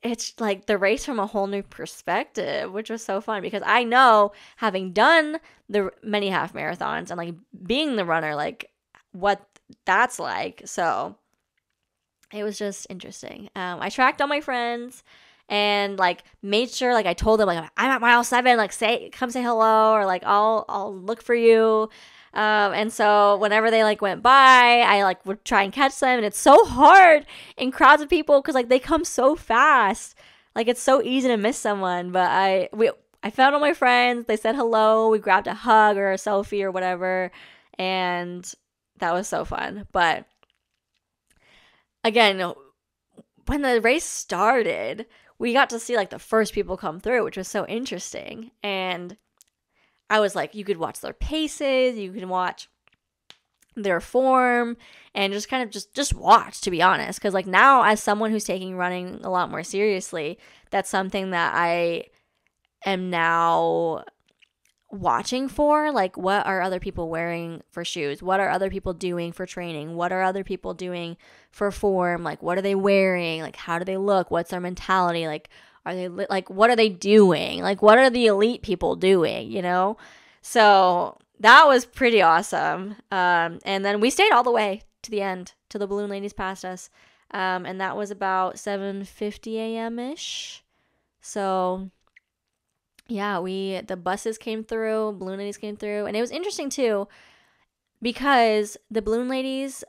it's like the race from a whole new perspective, which was so fun, because I know, having done the many half marathons and like being the runner, like what that's like. So it was just interesting. I tracked all my friends and like made sure, like I told them, like, I'm at mile 7, like come say hello, or like I'll look for you. And so whenever they like went by, I like would try and catch them, and it's so hard in crowds of people because like they come so fast. Like, it's so easy to miss someone. But I found all my friends. They said hello. We grabbed a hug or a selfie or whatever, and that was so fun. But again, when the race started, we got to see like the first people come through, which was so interesting. And I was like, you could watch their paces, you can watch their form, and just kind of just watch, to be honest. Because like now, as someone who's taking running a lot more seriously, that's something that I am now watching for. Like, what are other people wearing for shoes? What are other people doing for training? What are other people doing for form? Like, what are they wearing? Like, how do they look? What's their mentality? Like, are they like, what are they doing? Like, what are the elite people doing, you know? So that was pretty awesome. And then we stayed all the way to the end, till the balloon ladies passed us. And that was about 7:50 a.m.-ish. So yeah, the buses came through, balloon ladies came through. And it was interesting too, because the balloon ladies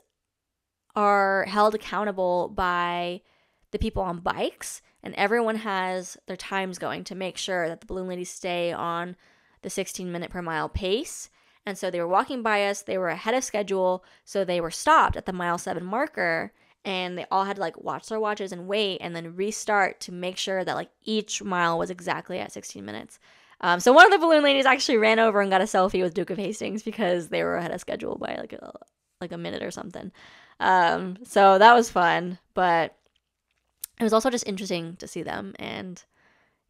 are held accountable by the people on bikes, and everyone has their times going to make sure that the balloon ladies stay on the 16-minute per mile pace. And so they were walking by us, they were ahead of schedule, so they were stopped at the mile 7 marker, and they all had to like watch their watches and wait and then restart to make sure that like each mile was exactly at 16 minutes. So one of the balloon ladies actually ran over and got a selfie with Duke of Hastings because they were ahead of schedule by like a minute or something. So that was fun, but it was also just interesting to see them. And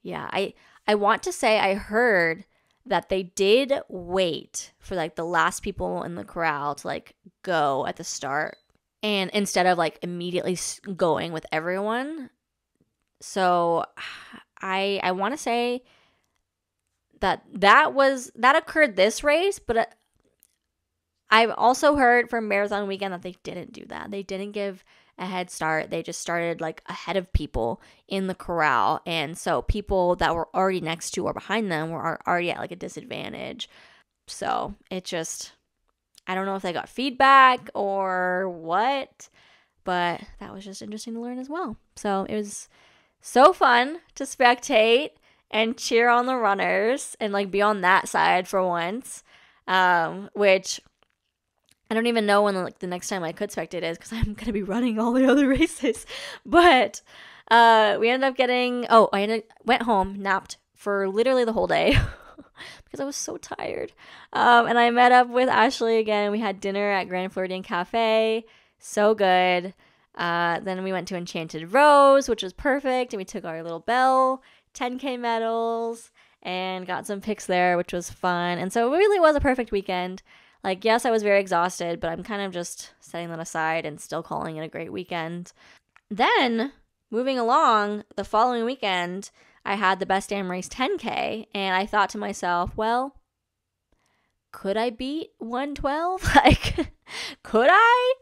yeah, I want to say I heard that they did wait for like the last people in the corral to like go at the start, and instead of like immediately going with everyone. So I want to say that occurred this race, but I've also heard from Marathon Weekend that they didn't do that. They didn't give a head start. They just started like ahead of people in the corral. And so people that were already next to or behind them were already at like a disadvantage. So it just, I don't know if they got feedback or what, but that was just interesting to learn as well. So it was so fun to spectate and cheer on the runners and like be on that side for once, which I don't even know when like the next time I could spectate is because I'm gonna be running all the other races. But we ended up went home, napped for literally the whole day because I was so tired. And I met up with Ashley again. We had dinner at Grand Floridian Cafe, so good. Then we went to Enchanted Rose, which was perfect, and we took our little bell 10K medals and got some pics there, which was fun. And so it really was a perfect weekend. Like, yes, I was very exhausted, but I'm kind of just setting that aside and still calling it a great weekend. Then, moving along, the following weekend, I had the Best Damn Race 10K, and I thought to myself, well, could I beat 112? Like, could I?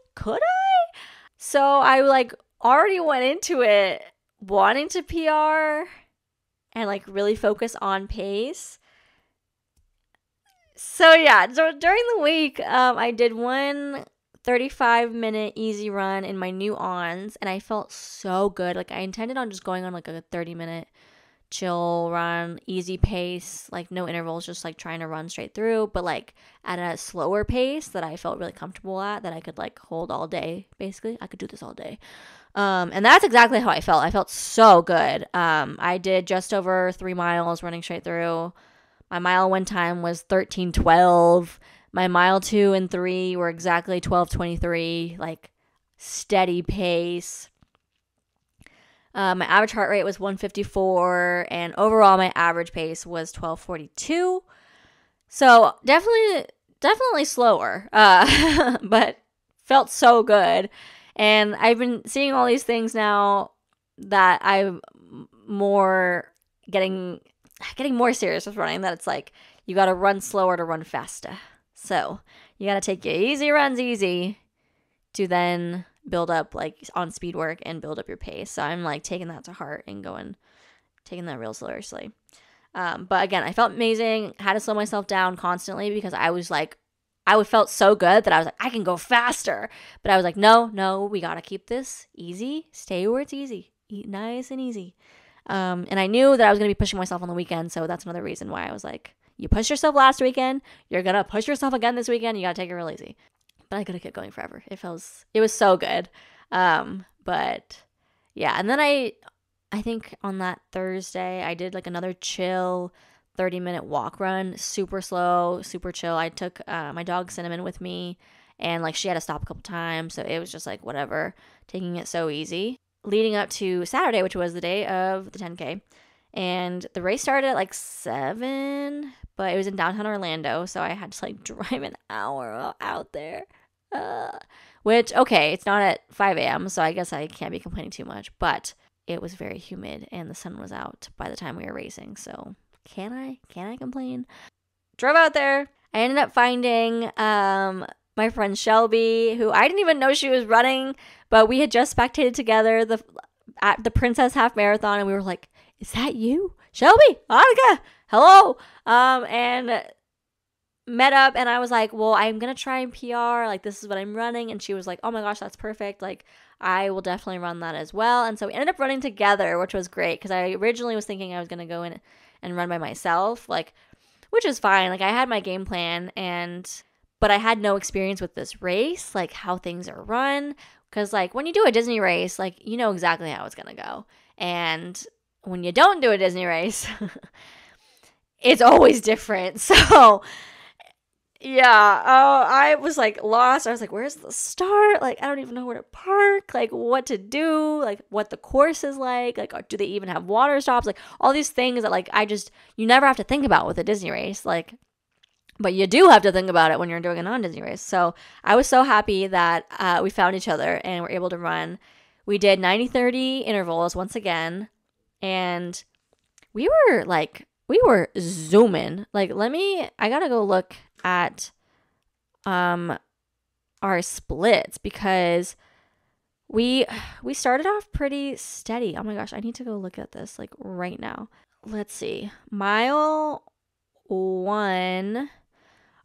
So I, like, already went into it wanting to PR and, like, really focus on pace. So yeah, so during the week, I did one 35-minute easy run in my new ons, and I felt so good. Like, I intended on just going on like a 30-minute chill run, easy pace, like no intervals, just like trying to run straight through, but like at a slower pace that I felt really comfortable at, that I could like hold all day. Basically, I could do this all day. And that's exactly how I felt. I felt so good. I did just over 3 miles running straight through. My mile 1 time was 13:12. My mile 2 and 3 were exactly 12:23, like steady pace. My average heart rate was 154, and overall my average pace was 12:42. So definitely slower, but felt so good. And I've been seeing all these things now that I'm more getting more serious with running, that it's like you got to run slower to run faster. So you got to take your easy runs easy to then build up like on speed work and build up your pace. So I'm like taking that to heart and taking that real seriously. But again, I felt amazing. Had to slow myself down constantly because I was like, I felt so good that I was like, I can go faster. But I was like, no, we got to keep this easy. Stay where it's easy. Eat nice and easy. And I knew that I was going to be pushing myself on the weekend, so that's another reason why I was like, you pushed yourself last weekend, you're going to push yourself again this weekend, you got to take it real easy. But I could have kept going forever. It was so good. But yeah, and then I think on that Thursday, I did like another chill 30-minute walk run, super slow, super chill. I took my dog Cinnamon with me, and like she had to stop a couple times, so it was just like whatever, taking it so easy. Leading up to Saturday, which was the day of the 10K. And the race started at like 7, but it was in downtown Orlando, so I had to like drive an hour out there. Which, okay, it's not at 5 a.m., so I guess I can't be complaining too much, but it was very humid and the sun was out by the time we were racing, so can I complain? Drove out there. I ended up finding my friend Shelby, who I didn't even know she was running, but we had just spectated together at the Princess Half Marathon, and we were like, is that you? Shelby? Annika? Hello? And met up and I was like, well, I'm going to try and PR. Like, this is what I'm running. And she was like, oh my gosh, that's perfect. Like, I will definitely run that as well. And so we ended up running together, which was great because I originally was thinking I was going to go in and run by myself, like, which is fine. Like, I had my game plan but I had no experience with this race, like how things are run. Because, like, when you do a Disney race, like, you know exactly how it's going to go. And when you don't do a Disney race, it's always different. So, yeah, I was, like, lost. I was like, where's the start? Like, I don't even know where to park, like, what to do, like, what the course is like, do they even have water stops? Like, all these things that, like, you never have to think about with a Disney race, like, but you do have to think about it when you're doing a non-Disney race. So I was so happy that we found each other and were able to run. We did 90-30 intervals once again, and we were zooming. Like, I gotta go look at our splits because we started off pretty steady. Oh my gosh, I need to go look at this like right now. Let's see. Mile 1,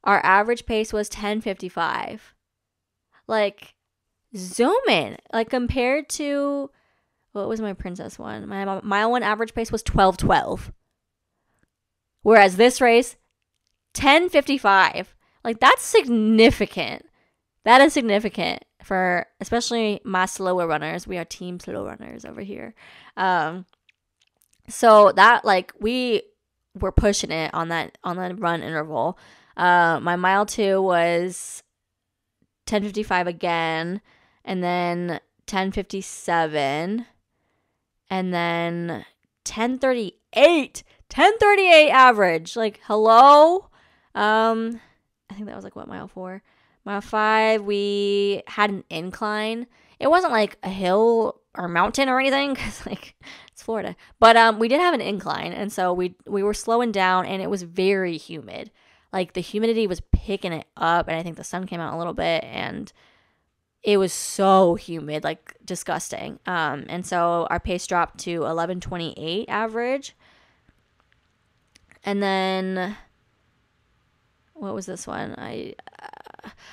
our average pace was 10:55. Like, zoom in. Like, compared to, what was my princess one? My mile 1 average pace was 12:12. Whereas this race, 10:55. Like, that's significant. That is significant for especially my slower runners. We are team slow runners over here. So that, like, we were pushing it on that run interval. My mile 2 was 10:55 again, and then 10:57, and then 10:38 average. Like, hello. I think that was like, what, mile 4? Mile 5, we had an incline. It wasn't like a hill or mountain or anything because, like, it's Florida. But we did have an incline, and so we were slowing down, and it was very humid. Like, the humidity was picking it up, and I think the sun came out a little bit, and it was so humid, like, disgusting. And so our pace dropped to 11:28 average. And then, what was this one? I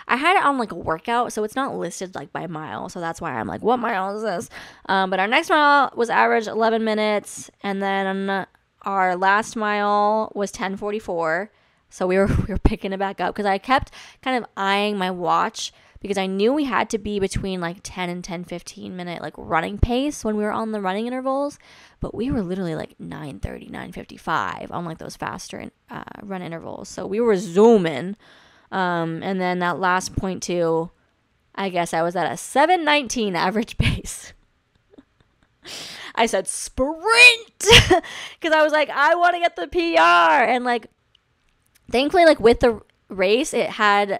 had it on, like, a workout, so it's not listed, like, by mile. So that's why I'm like, what mile is this? But our next mile was average 11 minutes. And then our last mile was 10:44. So we were picking it back up because I kept kind of eyeing my watch because I knew we had to be between, like, 10 and 10-15 minute, like, running pace when we were on the running intervals. But we were literally, like, 9:30, 9:55 on, like, those faster run intervals. So we were zooming. And then that last point two, I guess I was at a 7:19 average pace. I said sprint because I was like, I want to get the PR. And, like, thankfully, like, with the race, it had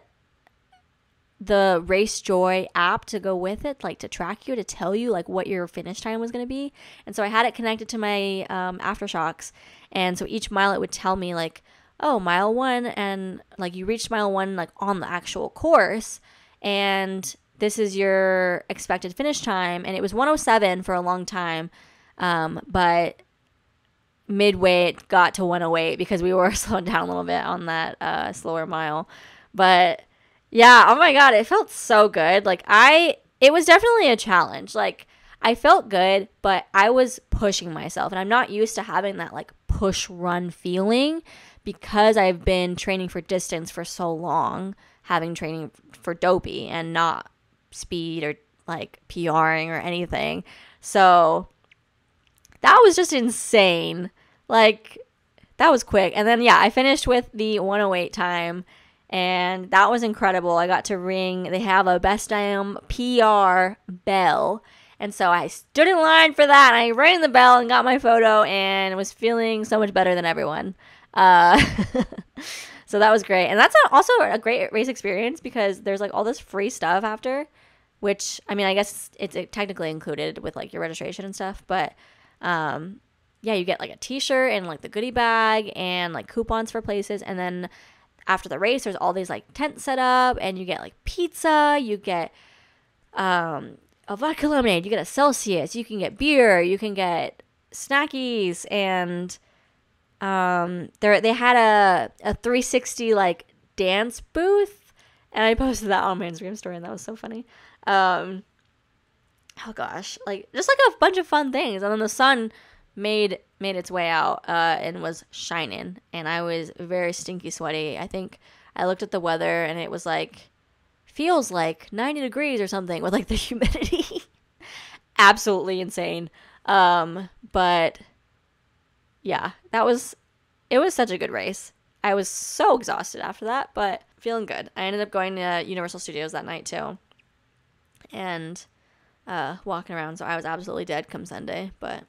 the Race Joy app to go with it, like, to track you, to tell you, like, what your finish time was going to be. And so I had it connected to my Aftershocks. And so each mile it would tell me, like, oh, mile 1, and, like, you reached mile 1, like, on the actual course, and this is your expected finish time. And it was 1:07 for a long time, but midway it got to 1:08 because we were slowing down a little bit on that slower mile. But yeah, oh my god, it felt so good. Like, it was definitely a challenge. Like, I felt good, but I was pushing myself, and I'm not used to having that, like, push run feeling because I've been training for distance for so long, having training for dopey and not speed or, like, PRing or anything. So that was just insane. Like, that was quick. And then, yeah, I finished with the 1:08 time, and that was incredible. I got to ring, they have a Best Damn PR bell. And so I stood in line for that, and I rang the bell and got my photo and was feeling so much better than everyone. So that was great. And that's also a great race experience because there's, like, all this free stuff after, which, I mean, I guess it's technically included with, like, your registration and stuff. But, yeah, you get, like, a t-shirt and, like, the goodie bag and, like, coupons for places. And then after the race, there's all these, like, tents set up, and you get, like, pizza, you get a vodka lemonade, you get a Celsius, you can get beer, you can get snackies, and they had a 360, like, dance booth, and I posted that on my Instagram story, and that was so funny. Oh gosh, like just like a bunch of fun things. And then the sun made its way out and was shining, and I was very stinky sweaty. I think I looked at the weather and it was like feels like 90 degrees or something with like the humidity. Absolutely insane. But yeah, it was such a good race. I was so exhausted after that, but feeling good. I ended up going to Universal Studios that night too, and walking around, so I was absolutely dead come Sunday, but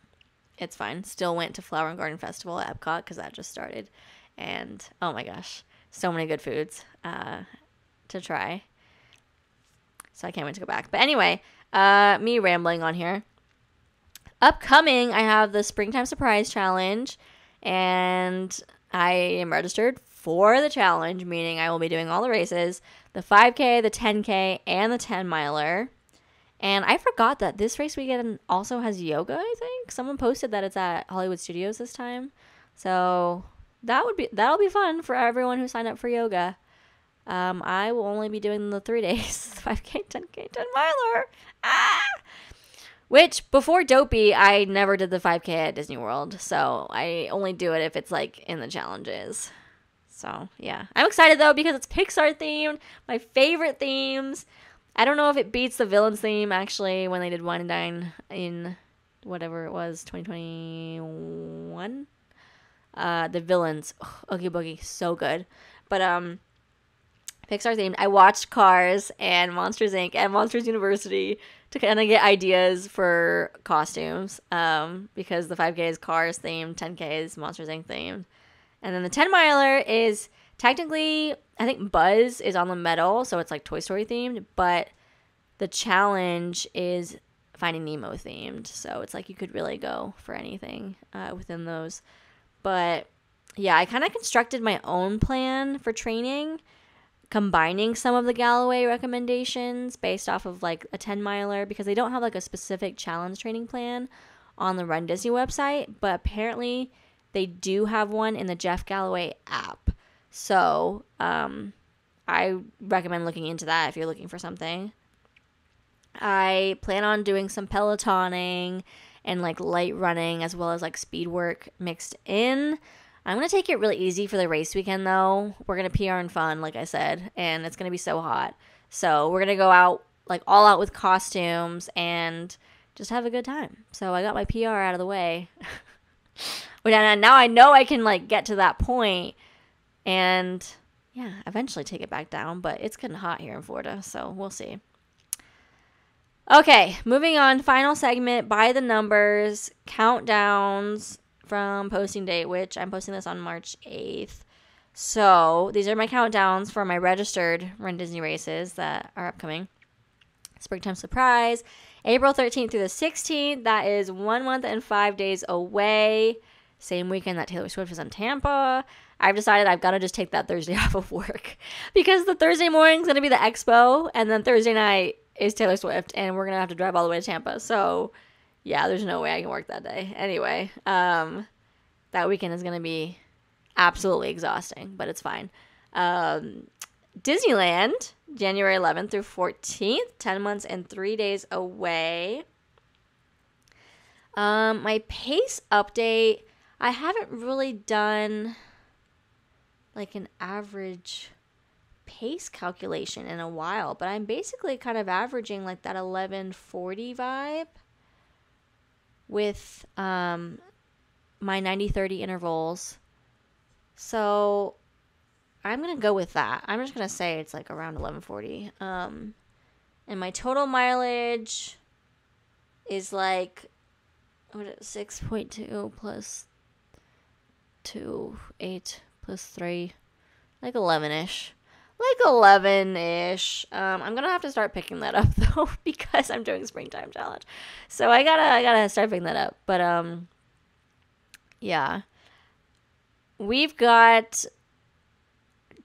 it's fine. Still went to Flower and Garden Festival at Epcot because that just started, and oh my gosh, so many good foods to try. So I can't wait to go back. But anyway, me rambling on here. Upcoming, I have the Springtime Surprise Challenge, and I am registered for the challenge, meaning I will be doing all the races, the 5K, the 10K, and the 10 miler. And I forgot that this race weekend also has yoga, I think. Someone posted that it's at Hollywood Studios this time. So that'll be fun for everyone who signed up for yoga. I will only be doing the 3 days, 5K, 10K, 10 miler. Which, before Dopey, I never did the 5K at Disney World. So I only do it if it's like in the challenges. So yeah. I'm excited though because it's Pixar themed. My favorite themes. I don't know if it beats the Villains theme, actually, when they did Wine and Dine in whatever it was, 2021. The Villains, Oogie Boogie, so good. But Pixar themed. I watched Cars and Monsters Inc. and Monsters University to kind of get ideas for costumes, because the 5K is Cars themed, 10K is Monsters Inc. themed. And then the 10 miler is technically, I think Buzz is on the medal, so it's like Toy Story themed, but the challenge is Finding Nemo themed. So it's like you could really go for anything within those. But yeah, I kind of constructed my own plan for training, combining some of the Galloway recommendations based off of like a 10 miler, because they don't have like a specific challenge training plan on the runDisney website, but apparently they do have one in the Jeff Galloway app. So I recommend looking into that if you're looking for something. I plan on doing some Pelotoning and like light running as well as like speed work mixed in. I'm going to take it really easy for the race weekend though. We're going to PR and fun, like I said, and it's going to be so hot. So we're going to go out, like all out with costumes and just have a good time. So I got my PR out of the way. But now I know I can like get to that point and yeah, eventually take it back down, but it's getting hot here in Florida, so we'll see. Okay, moving on, final segment, by the numbers, countdowns from posting date, which I'm posting this on March 8th. So these are my countdowns for my registered runDisney races that are upcoming. Springtime Surprise, April 13th through the 16th. That is 1 month and 5 days away. Same weekend that Taylor Swift is in Tampa. I've decided I've got to just take that Thursday off of work because the Thursday morning is going to be the Expo, and then Thursday night is Taylor Swift, and we're going to have to drive all the way to Tampa. So, yeah, there's no way I can work that day. Anyway, that weekend is going to be absolutely exhausting, but it's fine. Disneyland, January 11th through 14th, 10 months and 3 days away. My pace update, I haven't really done like an average pace calculation in a while, but I'm basically kind of averaging like that 11:40 vibe with my 90-30 intervals. So I'm going to go with that. I'm just going to say it's like around 11:40. And my total mileage is like, what is it, 6.2 plus 2, 8 plus 3, like 11-ish. Like 11-ish. I'm going to have to start picking that up, though, because I'm doing Springtime Challenge. So I gotta start picking that up. But, yeah. We've got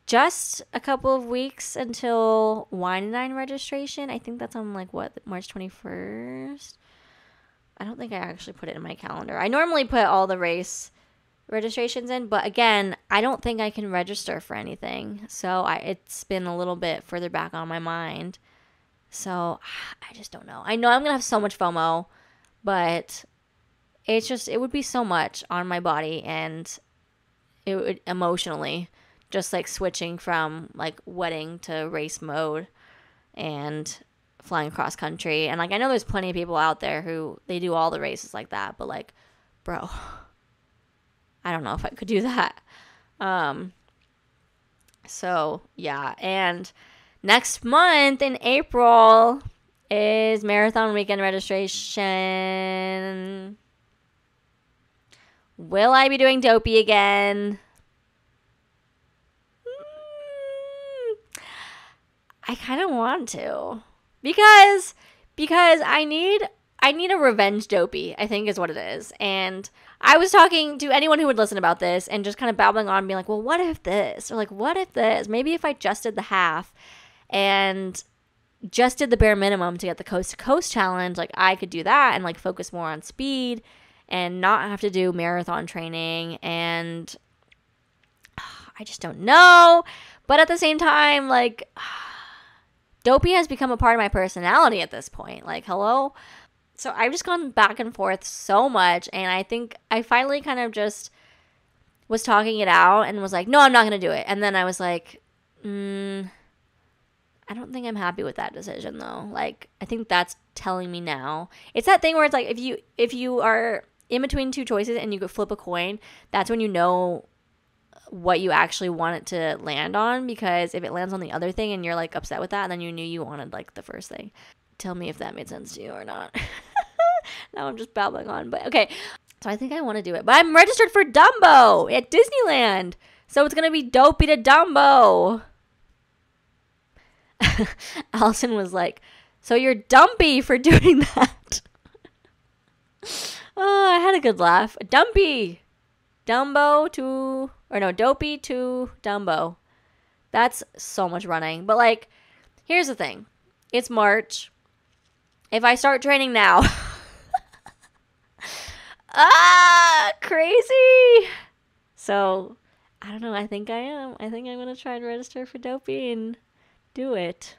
just a couple of weeks until Wine and Dine registration. I think that's on, like, what, March 21st? I don't think I actually put it in my calendar. I normally put all the race registrations in. But again, I don't think I can register for anything. So it's been a little bit further back on my mind. So I just don't know. I know I'm going to have so much FOMO, but it would be so much on my body, and it would emotionally, just like switching from like wedding to race mode and flying across country. And like, I know there's plenty of people out there who they do all the races like that, but like, bro, I don't know if I could do that. So yeah. And next month in April is marathon weekend registration. Will I be doing dopey again? I kind of want to, because I need a revenge dopey, I think is what it is. And I was talking to anyone who would listen about this and just kind of babbling on, being like, well, what if this? Or like, what if this? Maybe if I just did the half and just did the bare minimum to get the coast to coast challenge, like I could do that and like focus more on speed and not have to do marathon training. And I just don't know. But at the same time, like, dopey has become a part of my personality at this point. Like, hello? So I've just gone back and forth so much. And I think I finally kind of just was talking it out and was like, no, I'm not going to do it. And then I was like, I don't think I'm happy with that decision, though. Like, I think that's telling me now. It's that thing where it's like, if you are in between two choices and you could flip a coin, that's when you know what you actually want it to land on. Because if it lands on the other thing and you're like upset with that, then you knew you wanted like the first thing. Tell me if that made sense to you or not. Now I'm just babbling on, but okay. So I think I want to do it, but I'm registered for Dumbo at Disneyland, so it's gonna be dopey to Dumbo. Allison was like, so you're dumpy for doing that. Oh, I had a good laugh. Dopey to Dumbo. That's so much running. But like, here's the thing. It's March. If I start training now, crazy. So, I don't know. I think I am. I think I'm going to try and register for dopey and do it.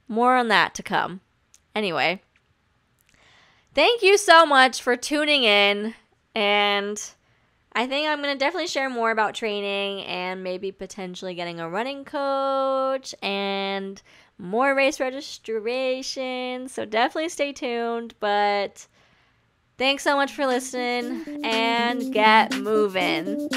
More on that to come. Anyway, thank you so much for tuning in, and I think I'm going to definitely share more about training and maybe potentially getting a running coach and more race registration. So definitely stay tuned, but thanks so much for listening and get moving.